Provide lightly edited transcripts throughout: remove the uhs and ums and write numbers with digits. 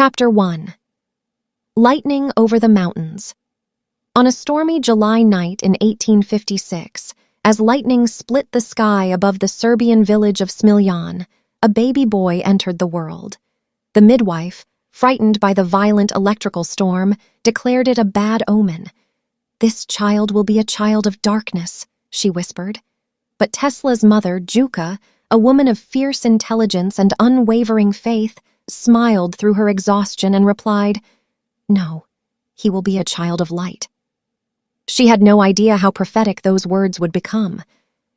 Chapter 1. Lightning over the Mountains. On a stormy July night in 1856, as lightning split the sky above the Serbian village of Smiljan, a baby boy entered the world. The midwife, frightened by the violent electrical storm, declared it a bad omen. "This child will be a child of darkness," she whispered. But Tesla's mother, Juka, a woman of fierce intelligence and unwavering faith, smiled through her exhaustion and replied, "No, he will be a child of light." She had no idea how prophetic those words would become.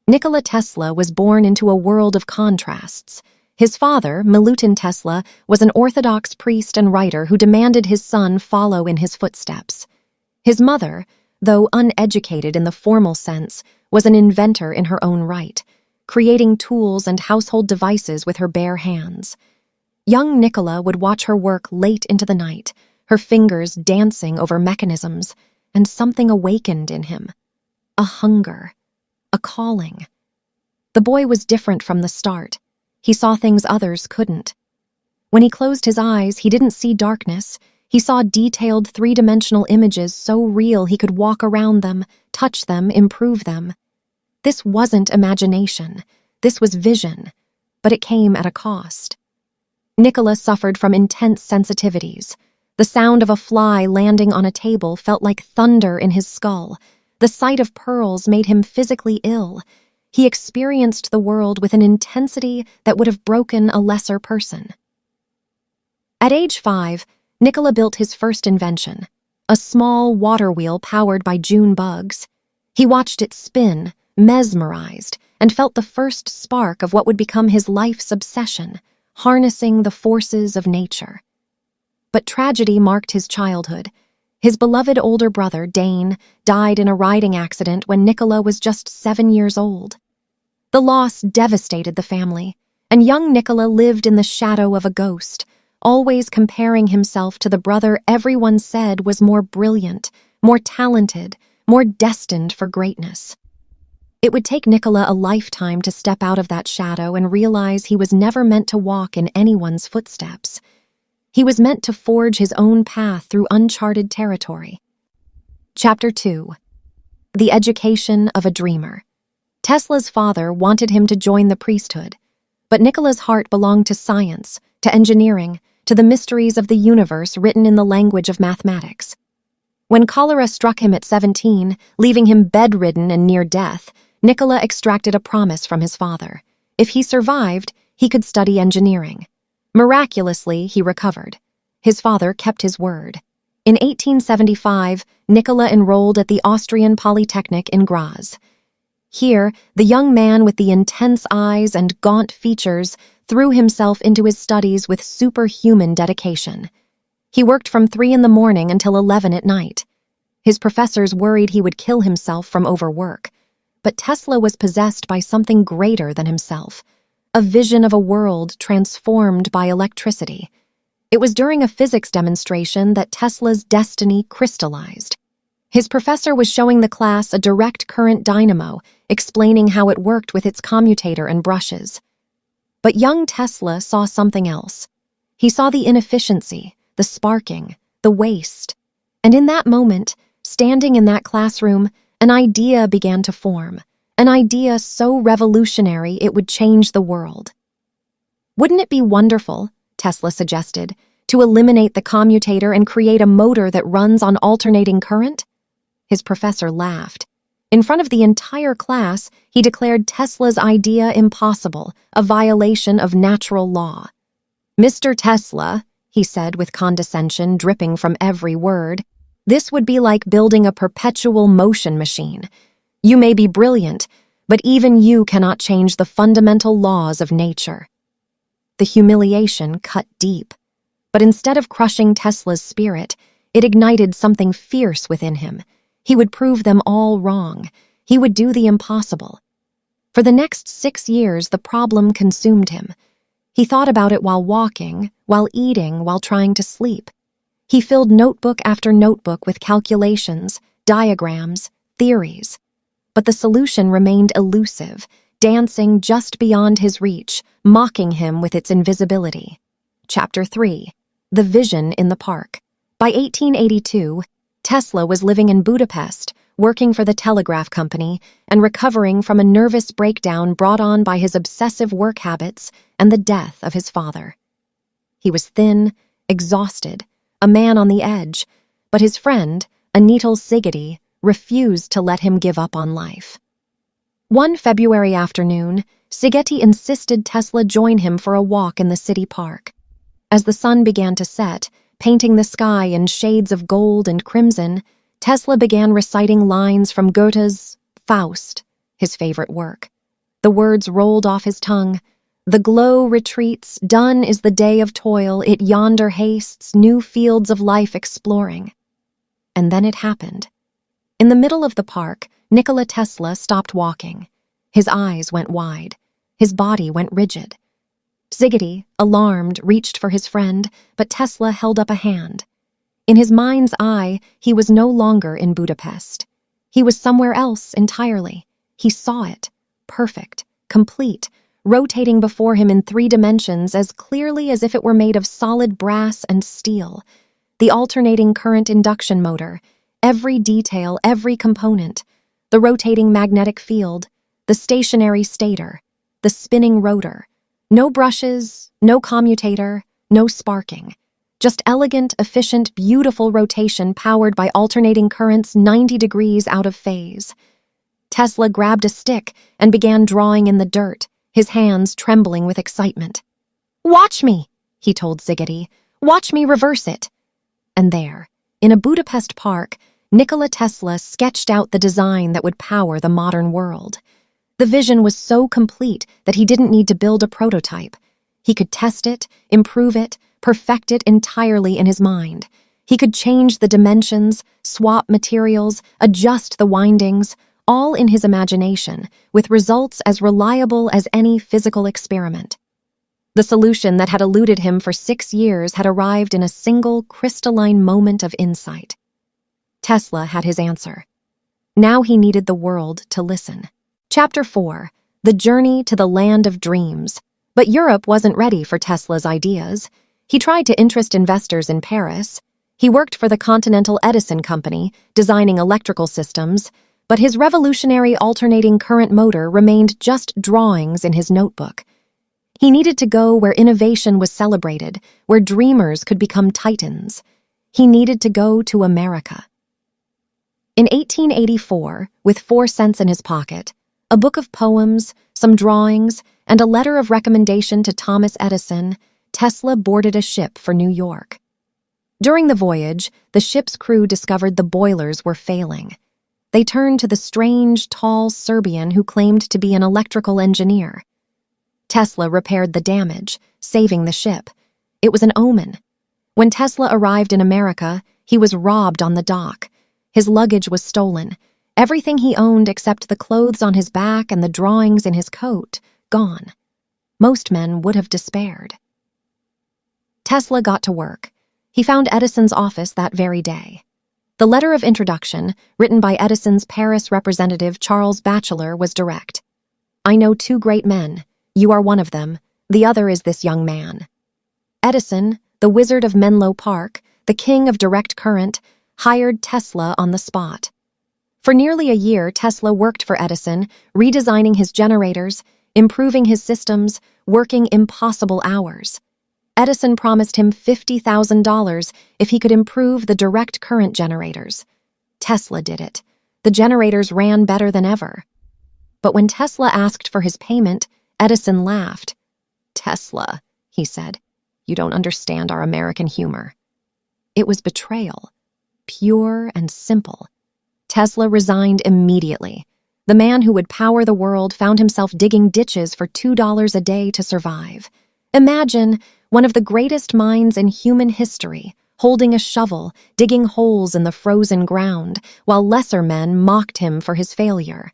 Nikola Tesla was born into a world of contrasts. His father, Milutin Tesla, was an Orthodox priest and writer who demanded his son follow in his footsteps. His mother, though uneducated in the formal sense, was an inventor in her own right, creating tools and household devices with her bare hands. Young Nikola would watch her work late into the night, her fingers dancing over mechanisms, and something awakened in him. A hunger, a calling. The boy was different from the start. He saw things others couldn't. When he closed his eyes, he didn't see darkness. He saw detailed three-dimensional images so real he could walk around them, touch them, improve them. This wasn't imagination. This was vision, but it came at a cost. Nikola suffered from intense sensitivities. The sound of a fly landing on a table felt like thunder in his skull. The sight of pearls made him physically ill. He experienced the world with an intensity that would have broken a lesser person. At age 5, Nikola built his first invention, a small water wheel powered by June bugs. He watched it spin, mesmerized, and felt the first spark of what would become his life's obsession, harnessing the forces of nature. But tragedy marked his childhood. His beloved older brother, Dane, died in a riding accident when Nikola was just 7 years old. The loss devastated the family, and young Nikola lived in the shadow of a ghost, always comparing himself to the brother everyone said was more brilliant, more talented, more destined for greatness. It would take Nikola a lifetime to step out of that shadow and realize he was never meant to walk in anyone's footsteps. He was meant to forge his own path through uncharted territory. Chapter 2. The Education of a Dreamer. Tesla's father wanted him to join the priesthood, but Nikola's heart belonged to science, to engineering, to the mysteries of the universe written in the language of mathematics. When cholera struck him at 17, leaving him bedridden and near death, Nikola extracted a promise from his father. If he survived, he could study engineering. Miraculously, he recovered. His father kept his word. In 1875, Nikola enrolled at the Austrian Polytechnic in Graz. Here, the young man with the intense eyes and gaunt features threw himself into his studies with superhuman dedication. He worked from 3 in the morning until 11 at night. His professors worried he would kill himself from overwork. But Tesla was possessed by something greater than himself, a vision of a world transformed by electricity. It was during a physics demonstration that Tesla's destiny crystallized. His professor was showing the class a direct current dynamo, explaining how it worked with its commutator and brushes. But young Tesla saw something else. He saw the inefficiency, the sparking, the waste. And in that moment, standing in that classroom, an idea began to form, an idea so revolutionary it would change the world. "Wouldn't it be wonderful," Tesla suggested, "to eliminate the commutator and create a motor that runs on alternating current?" His professor laughed. In front of the entire class, he declared Tesla's idea impossible, a violation of natural law. "Mr. Tesla," he said with condescension dripping from every word, "this would be like building a perpetual motion machine. You may be brilliant, but even you cannot change the fundamental laws of nature." The humiliation cut deep. But instead of crushing Tesla's spirit, it ignited something fierce within him. He would prove them all wrong. He would do the impossible. For the next 6 years, the problem consumed him. He thought about it while walking, while eating, while trying to sleep. He filled notebook after notebook with calculations, diagrams, theories. But the solution remained elusive, dancing just beyond his reach, mocking him with its invisibility. Chapter 3. The Vision in the Park. By 1882, Tesla was living in Budapest, working for the telegraph company and recovering from a nervous breakdown brought on by his obsessive work habits and the death of his father. He was thin, exhausted, a man on the edge, but his friend, Untold, refused to let him give up on life. One February afternoon, Szigeti insisted Tesla join him for a walk in the city park. As the sun began to set, painting the sky in shades of gold and crimson, Tesla began reciting lines from Goethe's Faust, his favorite work. The words rolled off his tongue. The glow retreats, done is the day of toil, it yonder hastes, new fields of life exploring. And then it happened. In the middle of the park, Nikola Tesla stopped walking. His eyes went wide. His body went rigid. Szigeti, alarmed, reached for his friend, but Tesla held up a hand. In his mind's eye, he was no longer in Budapest. He was somewhere else entirely. He saw it, perfect, complete, rotating before him in 3 dimensions as clearly as if it were made of solid brass and steel. The alternating current induction motor, every detail, every component, the rotating magnetic field, the stationary stator, the spinning rotor. No brushes, no commutator, no sparking. Just elegant, efficient, beautiful rotation powered by alternating currents 90 degrees out of phase. Tesla grabbed a stick and began drawing in the dirt, his hands trembling with excitement. "Watch me," he told Szigeti. "Watch me reverse it." And there, in a Budapest park, Nikola Tesla sketched out the design that would power the modern world. The vision was so complete that he didn't need to build a prototype. He could test it, improve it, perfect it entirely in his mind. He could change the dimensions, swap materials, adjust the windings, all in his imagination, with results as reliable as any physical experiment. The solution that had eluded him for 6 years had arrived in a single crystalline moment of insight. Tesla had his answer. Now he needed the world to listen. Chapter 4. The Journey to the Land of Dreams. But Europe wasn't ready for Tesla's ideas. He tried to interest investors in Paris. He worked for the Continental Edison Company, designing electrical systems, but his revolutionary alternating current motor remained just drawings in his notebook. He needed to go where innovation was celebrated, where dreamers could become titans. He needed to go to America. In 1884, with 4 cents in his pocket, a book of poems, some drawings, and a letter of recommendation to Thomas Edison, Tesla boarded a ship for New York. During the voyage, the ship's crew discovered the boilers were failing. They turned to the strange, tall Serbian who claimed to be an electrical engineer. Tesla repaired the damage, saving the ship. It was an omen. When Tesla arrived in America, he was robbed on the dock. His luggage was stolen. Everything he owned except the clothes on his back and the drawings in his coat, gone. Most men would have despaired. Tesla got to work. He found Edison's office that very day. The letter of introduction, written by Edison's Paris representative Charles Batchelor, was direct. "I know 2 great men. You are one of them. The other is this young man." Edison, the wizard of Menlo Park, the king of direct current, hired Tesla on the spot. For nearly a year, Tesla worked for Edison, redesigning his generators, improving his systems, working impossible hours. Edison promised him $50,000 if he could improve the direct current generators. Tesla did it. The generators ran better than ever. But when Tesla asked for his payment, Edison laughed. "Tesla," he said, "you don't understand our American humor." It was betrayal, pure and simple. Tesla resigned immediately. The man who would power the world found himself digging ditches for $2 a day to survive. Imagine one of the greatest minds in human history, holding a shovel, digging holes in the frozen ground, while lesser men mocked him for his failure.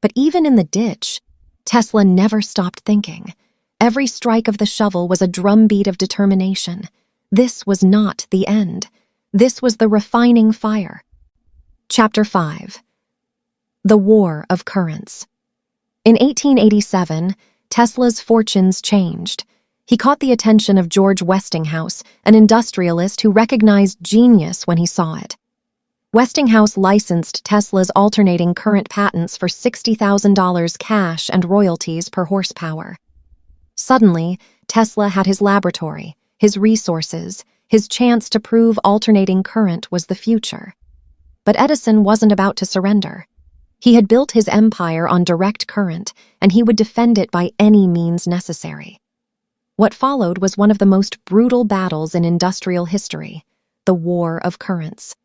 But even in the ditch, Tesla never stopped thinking. Every strike of the shovel was a drumbeat of determination. This was not the end. This was the refining fire. Chapter 5. The War of Currents. In 1887, Tesla's fortunes changed. He caught the attention of George Westinghouse, an industrialist who recognized genius when he saw it. Westinghouse licensed Tesla's alternating current patents for $60,000 cash and royalties per horsepower. Suddenly, Tesla had his laboratory, his resources, his chance to prove alternating current was the future. But Edison wasn't about to surrender. He had built his empire on direct current, and he would defend it by any means necessary. What followed was one of the most brutal battles in industrial history, the War of Currents.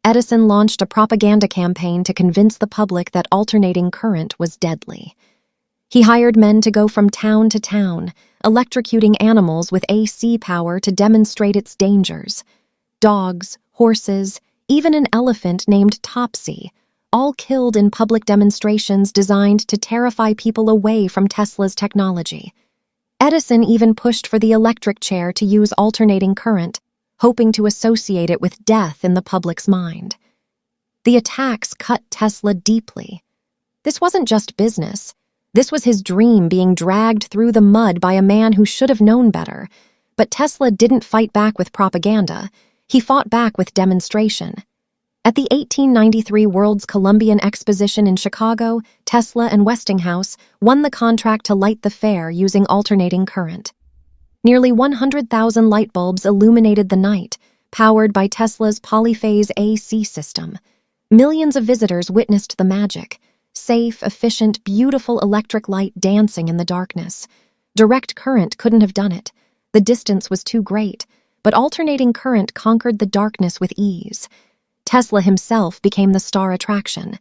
Edison launched a propaganda campaign to convince the public that alternating current was deadly. He hired men to go from town to town, electrocuting animals with AC power to demonstrate its dangers. Dogs, horses, even an elephant named Topsy, all killed in public demonstrations designed to terrify people away from Tesla's technology. Edison even pushed for the electric chair to use alternating current, hoping to associate it with death in the public's mind. The attacks cut Tesla deeply. This wasn't just business. This was his dream being dragged through the mud by a man who should have known better. But Tesla didn't fight back with propaganda. He fought back with demonstration. At the 1893 World's Columbian Exposition in Chicago, Tesla and Westinghouse won the contract to light the fair using alternating current. Nearly 100,000 light bulbs illuminated the night, powered by Tesla's polyphase AC system. Millions of visitors witnessed the magic. Safe, efficient, beautiful electric light dancing in the darkness. Direct current couldn't have done it. The distance was too great, but alternating current conquered the darkness with ease. Tesla himself became the star attraction.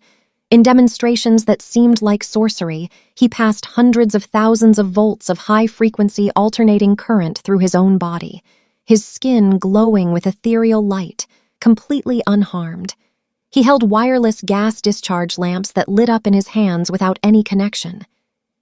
In demonstrations that seemed like sorcery, he passed hundreds of thousands of volts of high-frequency alternating current through his own body, his skin glowing with ethereal light, completely unharmed. He held wireless gas discharge lamps that lit up in his hands without any connection.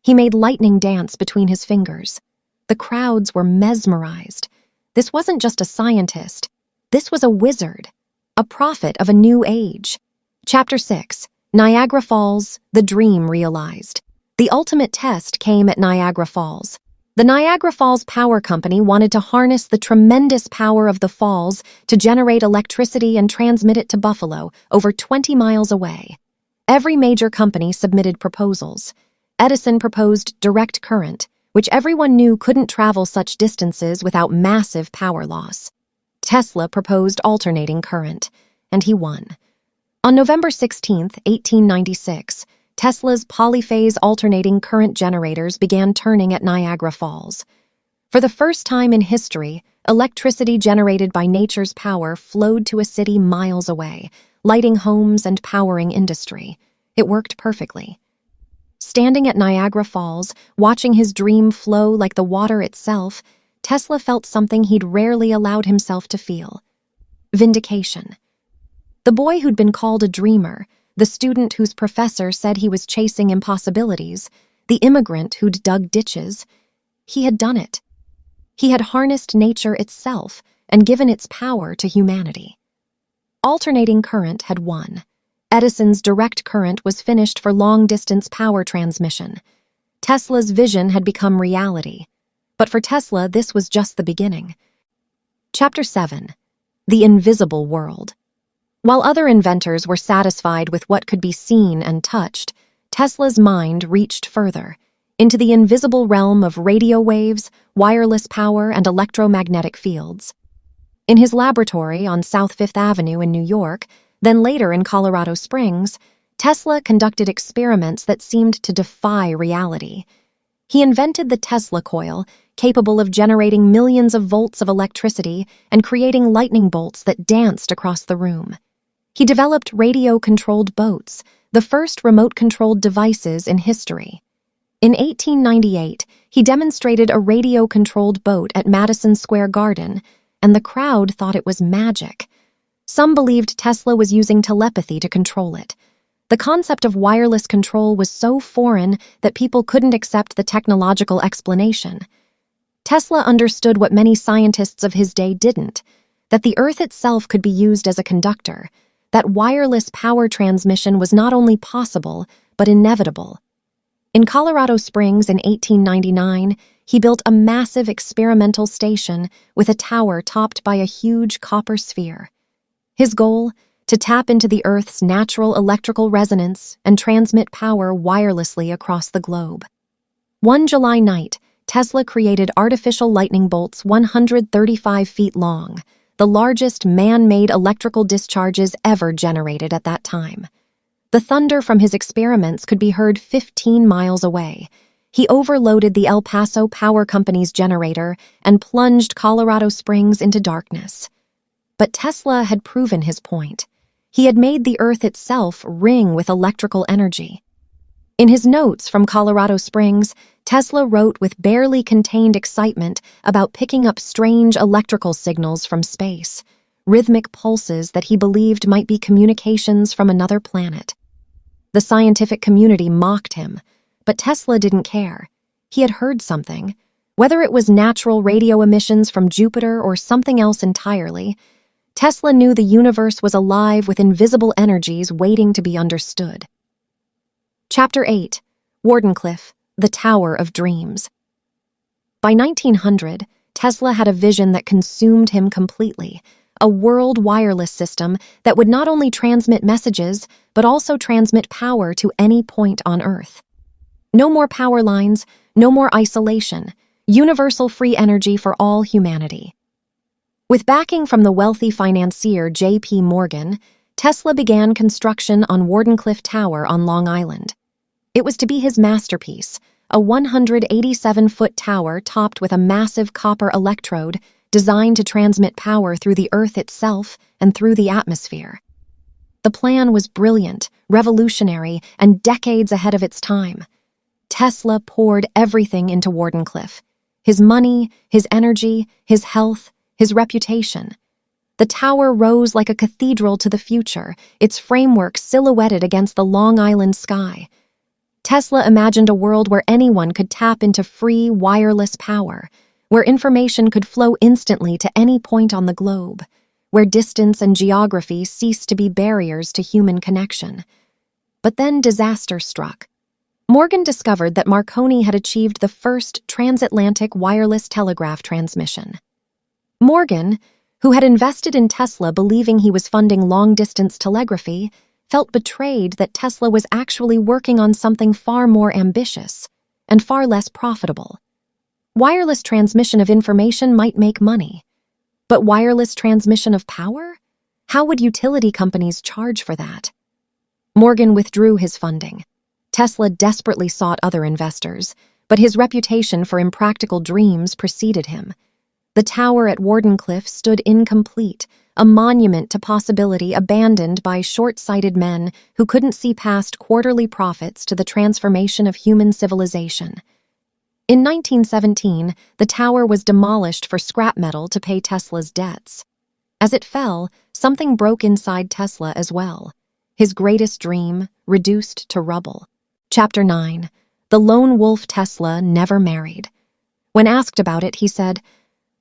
He made lightning dance between his fingers. The crowds were mesmerized. This wasn't just a scientist. This was a wizard, a prophet of a new age. Chapter 6. Niagara Falls, the dream realized. The ultimate test came at Niagara Falls. The Niagara Falls Power Company wanted to harness the tremendous power of the falls to generate electricity and transmit it to Buffalo, over 20 miles away. Every major company submitted proposals. Edison proposed direct current, which everyone knew couldn't travel such distances without massive power loss. Tesla proposed alternating current, and he won. On November 16, 1896, Tesla's polyphase alternating current generators began turning at Niagara Falls. For the first time in history, electricity generated by nature's power flowed to a city miles away, lighting homes and powering industry. It worked perfectly. Standing at Niagara Falls, watching his dream flow like the water itself, Tesla felt something he'd rarely allowed himself to feel: vindication. The boy who'd been called a dreamer, the student whose professor said he was chasing impossibilities, the immigrant who'd dug ditches, he had done it. He had harnessed nature itself and given its power to humanity. Alternating current had won. Edison's direct current was finished for long-distance power transmission. Tesla's vision had become reality. But for Tesla, this was just the beginning. Chapter 7. The Invisible World. While other inventors were satisfied with what could be seen and touched, Tesla's mind reached further, into the invisible realm of radio waves, wireless power, and electromagnetic fields. In his laboratory on South Fifth Avenue in New York, then later in Colorado Springs, Tesla conducted experiments that seemed to defy reality. He invented the Tesla coil, capable of generating millions of volts of electricity and creating lightning bolts that danced across the room. He developed radio-controlled boats, the first remote-controlled devices in history. In 1898, he demonstrated a radio-controlled boat at Madison Square Garden, and the crowd thought it was magic. Some believed Tesla was using telepathy to control it. The concept of wireless control was so foreign that people couldn't accept the technological explanation. Tesla understood what many scientists of his day didn't, that the Earth itself could be used as a conductor, that wireless power transmission was not only possible, but inevitable. In Colorado Springs in 1899, he built a massive experimental station with a tower topped by a huge copper sphere. His goal? To tap into the Earth's natural electrical resonance and transmit power wirelessly across the globe. One July night, Tesla created artificial lightning bolts 135 feet long, the largest man-made electrical discharges ever generated at that time. The thunder from his experiments could be heard 15 miles away. He overloaded the El Paso Power Company's generator and plunged Colorado Springs into darkness. But Tesla had proven his point. He had made the Earth itself ring with electrical energy. In his notes from Colorado Springs, Tesla wrote with barely contained excitement about picking up strange electrical signals from space, rhythmic pulses that he believed might be communications from another planet. The scientific community mocked him, but Tesla didn't care. He had heard something. Whether it was natural radio emissions from Jupiter or something else entirely, Tesla knew the universe was alive with invisible energies waiting to be understood. Chapter 8. Wardenclyffe, the Tower of Dreams. By 1900, Tesla had a vision that consumed him completely, a world wireless system that would not only transmit messages, but also transmit power to any point on Earth. No more power lines, no more isolation, universal free energy for all humanity. With backing from the wealthy financier J.P. Morgan, Tesla began construction on Wardenclyffe Tower on Long Island. It was to be his masterpiece, a 187-foot tower topped with a massive copper electrode designed to transmit power through the Earth itself and through the atmosphere. The plan was brilliant, revolutionary, and decades ahead of its time. Tesla poured everything into Wardenclyffe: his money, his energy, his health, his reputation. The tower rose like a cathedral to the future, its framework silhouetted against the Long Island sky. Tesla imagined a world where anyone could tap into free, wireless power, where information could flow instantly to any point on the globe, where distance and geography ceased to be barriers to human connection. But then disaster struck. Morgan discovered that Marconi had achieved the first transatlantic wireless telegraph transmission. Morgan, who had invested in Tesla believing he was funding long-distance telegraphy, felt betrayed that Tesla was actually working on something far more ambitious and far less profitable. Wireless transmission of information might make money, but wireless transmission of power? How would utility companies charge for that? Morgan withdrew his funding. Tesla desperately sought other investors, but his reputation for impractical dreams preceded him. The tower at Wardenclyffe stood incomplete, a monument to possibility abandoned by short-sighted men who couldn't see past quarterly profits to the transformation of human civilization. In 1917, the tower was demolished for scrap metal to pay Tesla's debts. As it fell, something broke inside Tesla as well. His greatest dream, reduced to rubble. Chapter 9. The Lone Wolf Tesla Never Married. When asked about it, he said,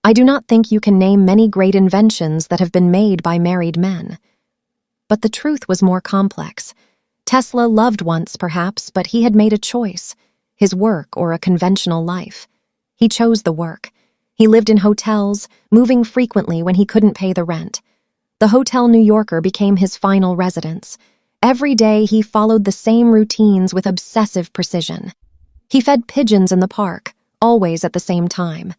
"I do not think you can name many great inventions that have been made by married men." But the truth was more complex. Tesla loved once, perhaps, but he had made a choice: his work or a conventional life. He chose the work. He lived in hotels, moving frequently when he couldn't pay the rent. The Hotel New Yorker became his final residence. Every day he followed the same routines with obsessive precision. He fed pigeons in the park, always at the same time.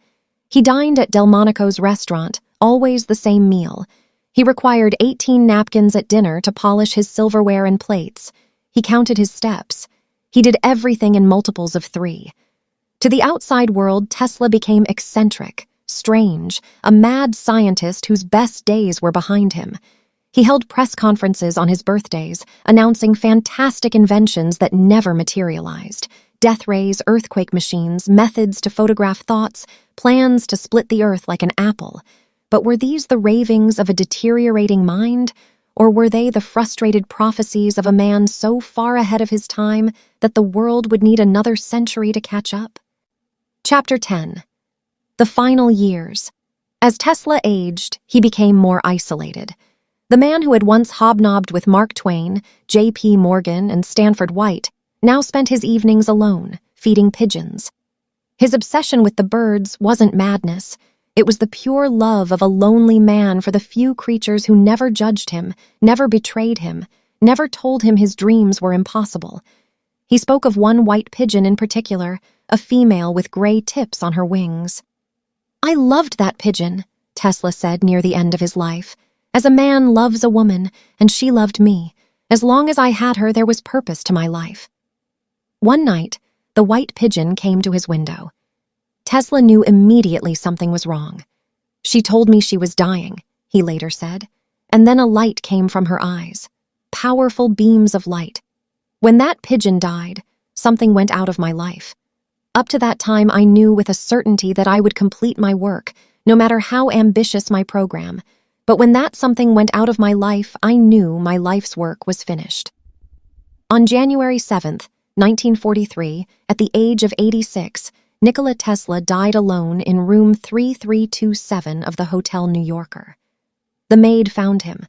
He dined at Delmonico's restaurant, always the same meal. He required 18 napkins at dinner to polish his silverware and plates. He counted his steps. He did everything in multiples of 3. To the outside world, Tesla became eccentric, strange, a mad scientist whose best days were behind him. He held press conferences on his birthdays, announcing fantastic inventions that never materialized: death rays, earthquake machines, methods to photograph thoughts, plans to split the earth like an apple. But were these the ravings of a deteriorating mind, or were they the frustrated prophecies of a man so far ahead of his time that the world would need another century to catch up? Chapter 10. The Final Years. As Tesla aged, he became more isolated. The man who had once hobnobbed with Mark Twain, J.P. Morgan, and Stanford White now spent his evenings alone, feeding pigeons. His obsession with the birds wasn't madness. It was the pure love of a lonely man for the few creatures who never judged him, never betrayed him, never told him his dreams were impossible. He spoke of one white pigeon in particular, a female with gray tips on her wings. "I loved that pigeon," Tesla said near the end of his life. "As a man loves a woman, and she loved me. As long as I had her, there was purpose to my life." One night, the white pigeon came to his window. Tesla knew immediately something was wrong. "She told me she was dying," he later said, and then a light came from her eyes. Powerful beams of light. "When that pigeon died, something went out of my life. Up to that time, I knew with a certainty that I would complete my work, no matter how ambitious my program. But when that something went out of my life, I knew my life's work was finished." On January 7th, 1943, at the age of 86, Nikola Tesla died alone in room 3327 of the Hotel New Yorker. The maid found him.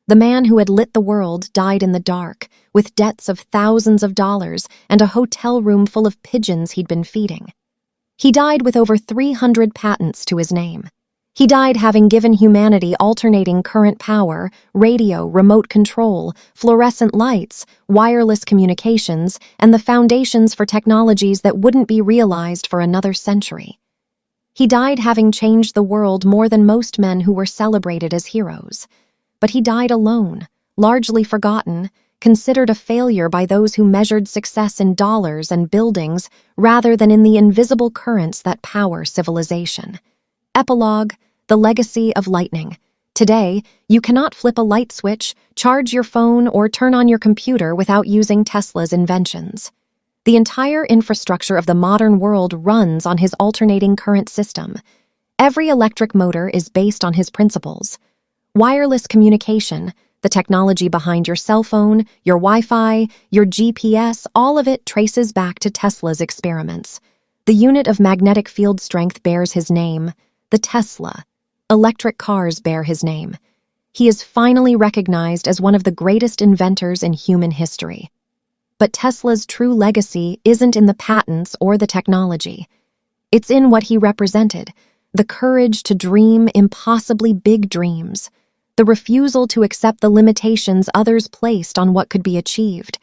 The man who had lit the world died in the dark, with debts of thousands of dollars and a hotel room full of pigeons he'd been feeding. He died with over 300 patents to his name. He died having given humanity alternating current power, radio, remote control, fluorescent lights, wireless communications, and the foundations for technologies that wouldn't be realized for another century. He died having changed the world more than most men who were celebrated as heroes. But he died alone, largely forgotten, considered a failure by those who measured success in dollars and buildings rather than in the invisible currents that power civilization. Epilogue: the legacy of lightning. Today, you cannot flip a light switch, charge your phone, or turn on your computer without using Tesla's inventions. The entire infrastructure of the modern world runs on his alternating current system. Every electric motor is based on his principles. Wireless communication, the technology behind your cell phone, your Wi-Fi, your GPS, all of it traces back to Tesla's experiments. The unit of magnetic field strength bears his name, the Tesla. Electric cars bear his name. He is finally recognized as one of the greatest inventors in human history. But Tesla's true legacy isn't in the patents or the technology. It's in what he represented, the courage to dream impossibly big dreams, the refusal to accept the limitations others placed on what could be achieved,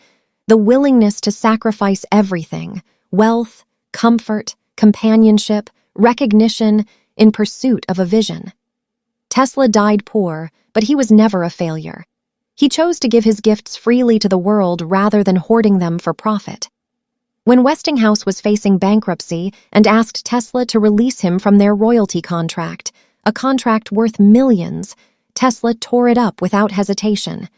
the willingness to sacrifice everything, wealth, comfort, companionship, recognition, in pursuit of a vision. Tesla died poor, but he was never a failure. He chose to give his gifts freely to the world rather than hoarding them for profit. When Westinghouse was facing bankruptcy and asked Tesla to release him from their royalty contract, a contract worth millions, Tesla tore it up without hesitation.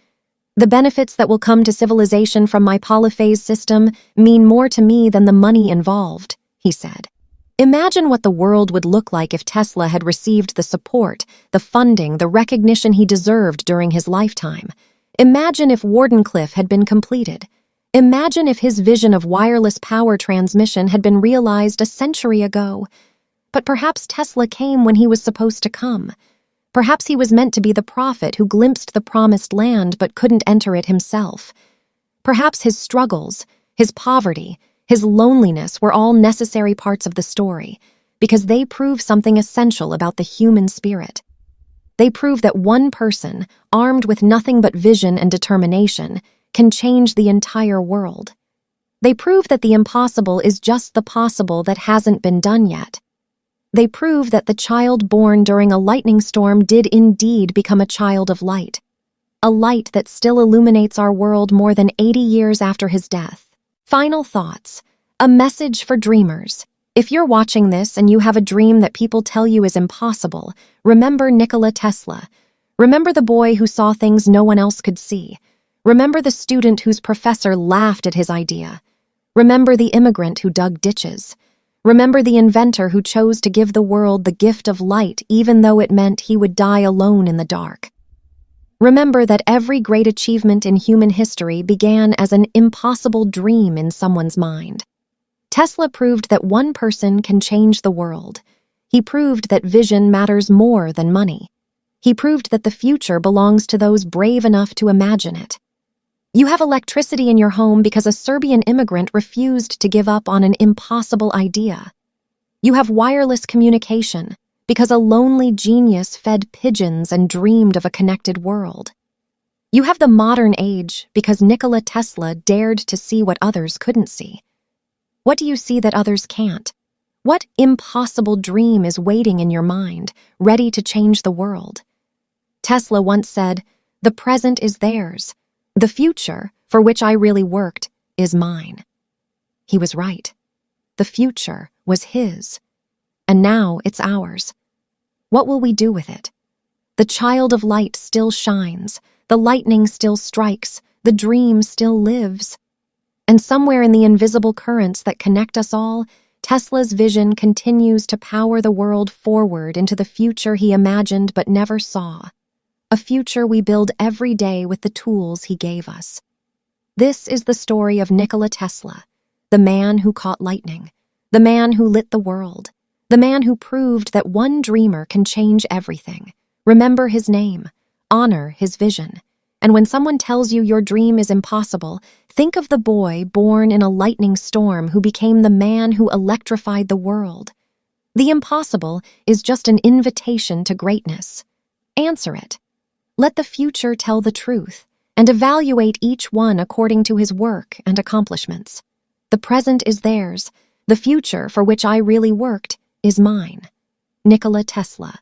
"The benefits that will come to civilization from my polyphase system mean more to me than the money involved," he said. Imagine what the world would look like if Tesla had received the support, the funding, the recognition he deserved during his lifetime. Imagine if Wardenclyffe had been completed. Imagine if his vision of wireless power transmission had been realized a century ago. But perhaps Tesla came when he was supposed to come. Perhaps he was meant to be the prophet who glimpsed the promised land but couldn't enter it himself. Perhaps his struggles, his poverty, his loneliness were all necessary parts of the story, because they prove something essential about the human spirit. They prove that one person, armed with nothing but vision and determination, can change the entire world. They prove that the impossible is just the possible that hasn't been done yet. They prove that the child born during a lightning storm did indeed become a child of light, a light that still illuminates our world more than 80 years after his death. Final thoughts, a message for dreamers. If you're watching this and you have a dream that people tell you is impossible, remember Nikola Tesla. Remember the boy who saw things no one else could see. Remember the student whose professor laughed at his idea. Remember the immigrant who dug ditches. Remember the inventor who chose to give the world the gift of light even though it meant he would die alone in the dark. Remember that every great achievement in human history began as an impossible dream in someone's mind. Tesla proved that one person can change the world. He proved that vision matters more than money. He proved that the future belongs to those brave enough to imagine it. You have electricity in your home because a Serbian immigrant refused to give up on an impossible idea. You have wireless communication because a lonely genius fed pigeons and dreamed of a connected world. You have the modern age because Nikola Tesla dared to see what others couldn't see. What do you see that others can't? What impossible dream is waiting in your mind, ready to change the world? Tesla once said, "The present is theirs. The future, for which I really worked, is mine." He was right. The future was his, and now it's ours. What will we do with it? The child of light still shines, the lightning still strikes, the dream still lives. And somewhere in the invisible currents that connect us all, Tesla's vision continues to power the world forward into the future he imagined but never saw. A future we build every day with the tools he gave us. This is the story of Nikola Tesla, the man who caught lightning, the man who lit the world, the man who proved that one dreamer can change everything. Remember his name, honor his vision, and when someone tells you your dream is impossible, think of the boy born in a lightning storm who became the man who electrified the world. The impossible is just an invitation to greatness. Answer it. Let the future tell the truth, and evaluate each one according to his work and accomplishments. The present is theirs. The future, for which I really worked, is mine. Nikola Tesla.